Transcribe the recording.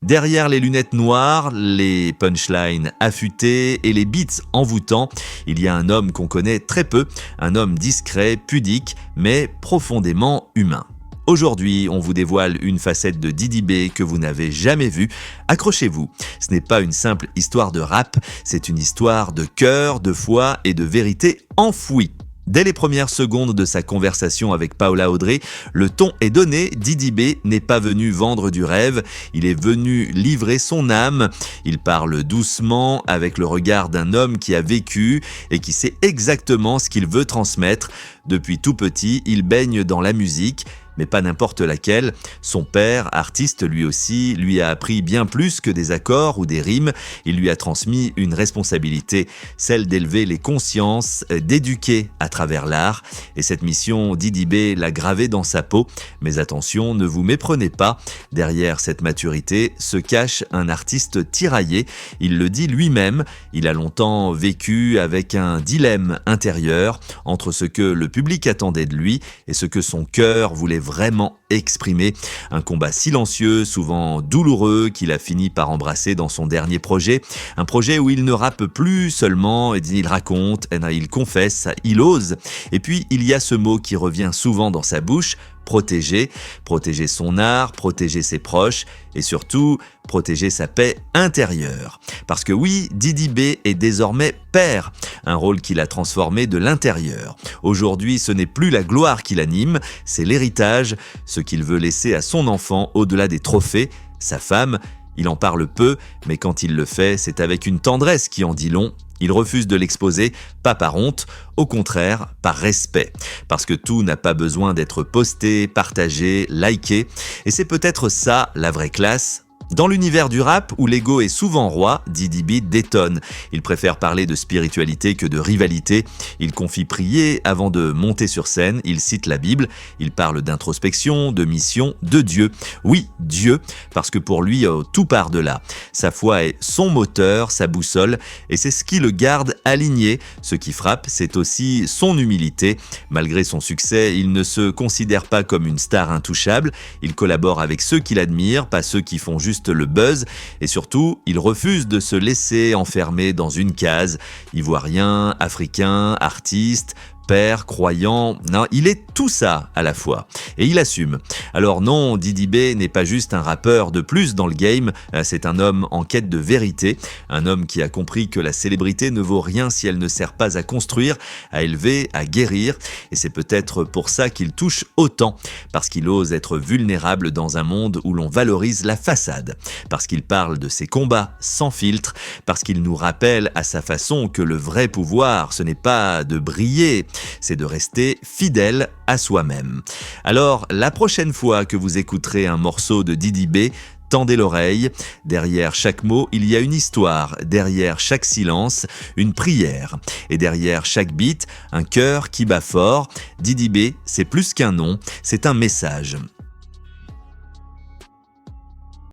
Derrière les lunettes noires, les punchlines affûtées et les beats envoûtants, il y a un homme qu'on connaît très peu, un homme discret, pudique, mais profondément humain. Aujourd'hui, on vous dévoile une facette de Didi B que vous n'avez jamais vue. Accrochez-vous, ce n'est pas une simple histoire de rap, c'est une histoire de cœur, de foi et de vérité enfouie. Dès les premières secondes de sa conversation avec Paola Audrey, le ton est donné, Didi B n'est pas venu vendre du rêve, il est venu livrer son âme. Il parle doucement, avec le regard d'un homme qui a vécu et qui sait exactement ce qu'il veut transmettre. Depuis tout petit, il baigne dans la musique, mais pas n'importe laquelle. Son père, artiste lui aussi, lui a appris bien plus que des accords ou des rimes. Il lui a transmis une responsabilité, celle d'élever les consciences, d'éduquer à travers l'art. Et cette mission, Didi B l'a gravée dans sa peau. Mais attention, ne vous méprenez pas. Derrière cette maturité se cache un artiste tiraillé. Il le dit lui-même. Il a longtemps vécu avec un dilemme intérieur entre ce que le public attendait de lui et ce que son cœur voulait vraiment exprimé. Un combat silencieux, souvent douloureux, qu'il a fini par embrasser dans son dernier projet. Un projet où il ne rappe plus seulement, il raconte, il confesse, il ose. Et puis, il y a ce mot qui revient souvent dans sa bouche, protéger. Protéger son art, protéger ses proches et surtout, protéger sa paix intérieure. Parce que oui, Didi B est désormais père, un rôle qu'il a transformé de l'intérieur. Aujourd'hui, ce n'est plus la gloire qui l'anime, c'est l'héritage, ce qu'il veut laisser à son enfant au-delà des trophées, sa femme. Il en parle peu, mais quand il le fait, c'est avec une tendresse qui en dit long. Il refuse de l'exposer, pas par honte, au contraire, par respect. Parce que tout n'a pas besoin d'être posté, partagé, liké. Et c'est peut-être ça, la vraie classe. Dans l'univers du rap, où l'ego est souvent roi, Didi B détonne. Il préfère parler de spiritualité que de rivalité. Il confie prier avant de monter sur scène. Il cite la Bible. Il parle d'introspection, de mission, de Dieu. Oui, Dieu, parce que pour lui, tout part de là. Sa foi est son moteur, sa boussole, et c'est ce qui le garde aligné. Ce qui frappe, c'est aussi son humilité. Malgré son succès, il ne se considère pas comme une star intouchable. Il collabore avec ceux qu'il admire, pas ceux qui font juste le buzz, et surtout, il refuse de se laisser enfermer dans une case. Ivoirien, africain, artiste, père, croyant, non, il est tout ça à la fois. Et il assume. Alors non, Didi B n'est pas juste un rappeur de plus dans le game, c'est un homme en quête de vérité, un homme qui a compris que la célébrité ne vaut rien si elle ne sert pas à construire, à élever, à guérir, et c'est peut-être pour ça qu'il touche autant, parce qu'il ose être vulnérable dans un monde où l'on valorise la façade, parce qu'il parle de ses combats sans filtre, parce qu'il nous rappelle à sa façon que le vrai pouvoir, ce n'est pas de briller, c'est de rester fidèle à soi-même. Alors, la prochaine fois que vous écouterez un morceau de Didi B, tendez l'oreille. Derrière chaque mot, il y a une histoire. Derrière chaque silence, une prière. Et derrière chaque beat, un cœur qui bat fort. Didi B, c'est plus qu'un nom, c'est un message.